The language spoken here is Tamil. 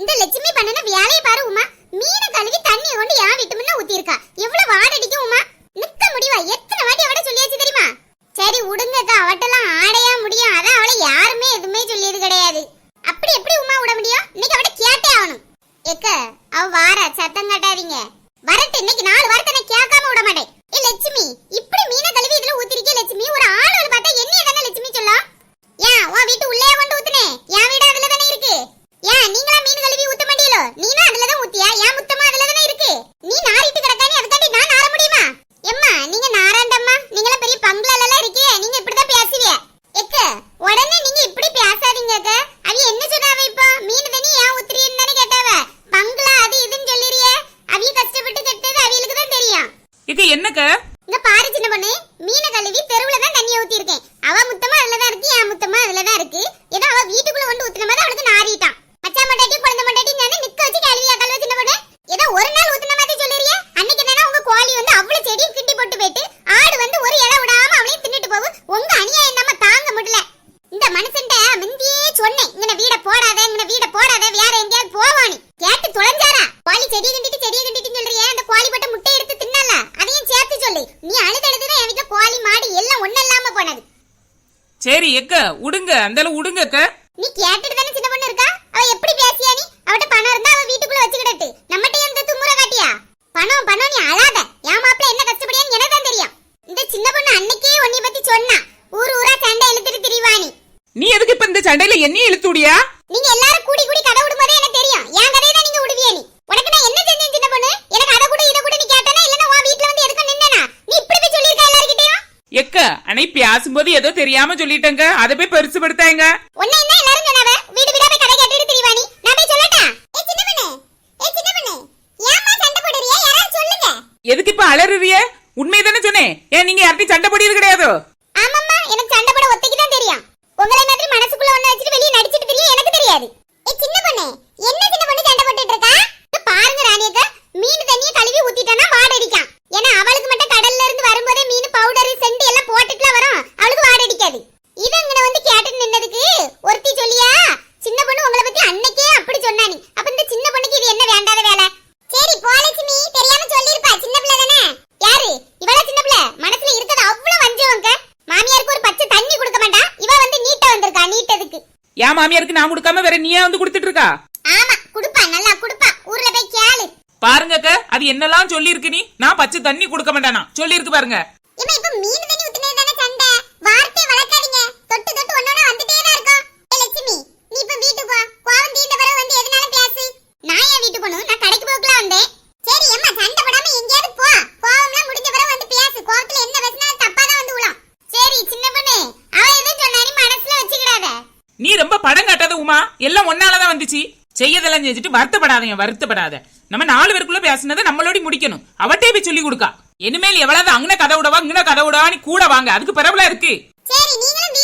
இந்த லட்சுமி பண்ணன வேலையை பாரு உமா. மீனை கழுவி தண்ணியை கொண்டு யா வீட்டு முன்ன ஊத்தி இருக்கா. எவ்வளவு வாட அடிக்கும் உமா. நிக்க முடிவா? எத்தனை வாட்டி அவட சொல்லியாச்சு தெரியுமா? சரி விடுங்கக்கா, அவட்டெல்லாம் ஆடையா முடியும். அதான் அவளை யாருமே எதுவுமே சொல்லியது கிடையாது. அப்படி எப்படி உமா விட முடியும்? இன்னைக்கு அவட கேட்டே ஆகணும். ஏக்க அவ வாரா, சத்தம் காட்டாதீங்க. வரட்டு, இன்னைக்கு 4 வாரத்தை நான் கேட்காம விட மாட்டேன். ஏ லட்சுமி, இப்படி மீனை கழுவி இதுல ஊத்திருக்கே லட்சுமி. ஒரு ஆளுகள் பார்த்தா என்னைய தானே லட்சுமி சொல்லும். ஏன் உன் வீட்டு உள்ளே கொண்டு ஊத்துனே? என் வீடு அதுல தானே இருக்கு. ஏன் நீங்களா மீன் கழுவி ஊத்த மாட்டீங்களோ? நீனா அதுலதான் ஊத்தியா? ஏன் முத்தமா அதுலதானே இருக்கு. நீ நாரிட்டு கிடக்கானே, அதுக்காண்டி நான் நார முடியுமா? எம்மா நீங்க நாராண்டம்மா, நீங்களா பெரிய பங்களால இருக்கீங்க. நீங்க இப்படிதான் பேசுவீங்க. எக்க உடனே நீங்க இப்படி பேசாதீங்க அக்க. அவ என்ன சொன்னாவ? இப்போ மீன் தண்ணி ஏன் ஊத்துறீன்னு தானே கேட்டாவ. பங்களா அது இதுன்னு சொல்லிறியே. அவிய கஷ்டப்பட்டு கட்டது அவியலுக்கு தான் தெரியும். இது என்னக்க? இங்க பாரு சின்ன பொண்ணு, மீனை கழுவி தெருவுல தான் தண்ணியை ஊத்தி இருக்கேன். அவ முத்தமா அதுலதான் இருக்கு, என் முத்தமா அதுலதான் இருக்கு. ஏதோ அவ வீட்டுக்குள்ள கொண்டு ஊத்துன மாதிரி அவளுக்கு நாரிட்டான். மச்சா மட்டாட்டி குழந்தை மட்டாட்டி நான் நிக்க வச்சு கழுவியா கழுவ சின்ன பொண்ணு. ஏதோ ஒரு நாள் ஊத்துன மாதிரி சொல்லிறியே. அன்னைக்கு என்னன்னா உங்க கோழி வந்து அவ்வளவு செடியும் கிண்டி போட்டு போயிட்டு ஆடு வந்து ஒரு இலை விடாம அவளையும் தின்னுட்டு போகும். உங்க அநியாயம் நம்ம தாங்க முடியல. இந்த மனுஷன்ட்ட முந்தியே சொன்னேன், இங்க வீட போடாத, இங்க வீட போடாத, வேற எங்கேயாவது போவானி. கேட்டு தொலைஞ்சாரா? கோழி செடியை கண்டிட்டு சொல்றியே, அந்த கோழி போட்ட முட்டை எடுத்து தின்னல, அதையும் சேர்த்து சொல்லு. நீ அழுதழுதுதான் என் வீட்டுல கோழி மாடு எல்லாம் ஒண்ணு இல்லாம போனது. சரி எக்க உடுங்க, அந்தால உடுங்க அக்க. நீ கேட்டுட்டு தானே சின்ன பொண்ணு இருக்கா. அவ எப்படி பேசியா? நீ அவட்ட பணம் இருந்தா அவ வீட்டுக்குள்ள வச்சுக்கிடட்டு. நம்மகிட்ட எந்த தும்முற காட்டியா? பணம் பணம் நீ அழாத. என் மாப்பிள்ள என்ன கஷ்டப்படியான்னு எனக்கு தான் தெரியும். இந்த சின்ன பொண்ணு அன்னைக்கே உன்னை பத்தி சொன்னா. ஊர் ஊரா சண்டை இழுத்துட்டு திரிவானி. நீ எதுக்கு இப்ப இந்த சண்டையில என்னையும் இழுத்துடியா? நீங்க எல்லாரும் கூடி கூடி கதை விடும்போதே எனக்கு தெரியும். என் கதையை தான் நீங்க விடுவியே. நீ உனக்கு நான் என்ன செஞ்சேன் சின்ன பொண்ணு? எனக்கு அதை கூட இதை கூட நீ கேட்டனா இல்லனா உன் வீட்ல வந்து எதுக்கு நின்னனா? நீ இப்படி போய் சொல்லிருக்க எல்லார்கிட்டயும். எக்க அன்னை பேசும்போது ஏதோ தெரியாம சொல்லிட்டேங்க, அதை போய் பெருசுபடுத்தாங்க. உன்னை என்ன எல்லாரும் சொன்னாவ? வீடு வீடா போய் கதை கேட்டுட்டு திரிவானி. நான் போய் சொல்லட்டா? ஏ சின்ன பொண்ணு, ஏம்மா சண்டை போடுறியே? யாராவது சொல்லுங்க. எதுக்கு இப்ப அலறுறிய? உண்மைதானே சொன்னேன். ஏன் நீங்க யார்கிட்டயும் சண்டை போடியது கிடையாது? ஆமாம்மா, எனக்கு சண்டை போட ஒத்தைக்கு தான் தெரியும். உங்களை மாதிரி மனசுக்குள்ள ஒண்ணு வச்சிட்டு வெளிய நடிச்சிட்டு தெரிய எனக்கு தெரியாது. ஏ சின்ன பொண்ணு, என்ன சின்ன பொண்ணு சண்டை போட்டுட்டு இருக்கா? பாருங்க ராணியக்கா, மீன் தண்ணியை கழுவி ஊத்திட்டானா வாட அடிக்கான். ஏன்னா அவளுக்கு மட்டும் கடல்ல இருந்து வரும்போதே மீன் பவுடர் சென்ட் எல்லாம் போட்டுட்டுல வரும், அவளுக்கு வாட அடிக்காது. இது இங்க வந்து கேட்டு நின்னதுக்கு ஒருத்தி சொல்லியா? சின்ன பொண்ணு உங்களை பத்தி அன்னைக்கே அப்படி சொன்னானி. அப்ப இந்த சின்ன பொண்ணுக்கு இது என்ன வேண்டாத வேலை? சரி போலட்சுமி, தெரியாம சொல்லிருப்பா. சின்ன பிள்ளை தானே. யாரு இவளா சின்ன பிள்ளை? மனசுல இருக்கிறது அவ்வளவு வஞ்சவங்க. மாமியாருக்கு ஒரு பச்சை தண்ணி கொடுக்க மாட்டா. இவ வந்து நீட்ட வந்திருக்கா. நீட்டதுக்கு என் மாமியாருக்கு நான் கொடுக்காம வேற நீயா வந்து கொடுத்துட்டு இருக்கா? ஆமா குடுப்பா, நல்லா குடுப்பா. ஊர்ல போய் கேளு. பாருங்க அக்க, அது என்னெல்லாம் சொல்லி இருக்கு. நீ நான் பச்சை தண்ணி கொடுக்க மாட்டானா சொல்லி இருக்கு பாருங்க. இவன் இப்ப மீன் தண்ணி ஊத்துனது தானே சண்டை. வார்த்தை வளர்க்காதீங்க. தொட்டு தொட்டு ஒண்ணோட வந்துட்டே தான் இருக்கும். ஏ லட்சுமி, நீ இப்ப வீட்டுக்கு போ. கோவம் தீர்ந்த பிறகு வந்து எதனாலும் பேசு. நான் ஏன் வீட்டுக்கு போகணும்? நான் கடைக்கு போகலாம் வந்தேன். சரி அம்மா, சண்டை போடாம எங்கேயாவது போ. கோவம்லாம் முடிஞ்ச பிறகு வந்து பேசு. கோவத்துல என்ன பேசினா தப்பா தான் வந்து விழும். சரி சின்ன பொண்ணு, அவன் எதுவும் சொன்னா நீ மனசுல வச்சுக்கிடாத. நீ ரொம்ப படம் காட்டாத உமா. எல்லாம் ஒன்னாலதான் வந்துச்சு. செய்யதெல்லாம் செஞ்சுட்டு வருத்தப்படாத. நம்ம 4 பேருக்குள்ள பேசினதை நம்மளோட முடிக்கணும். அவட்டே போய் சொல்லி கொடுக்கா. இனிமேல் எவ்வளவு அங்கன கதை விடவா இங்கன கதை விடவா நீ கூட வாங்க. அதுக்கு பரவலா இருக்கு. சரி நீங்களும்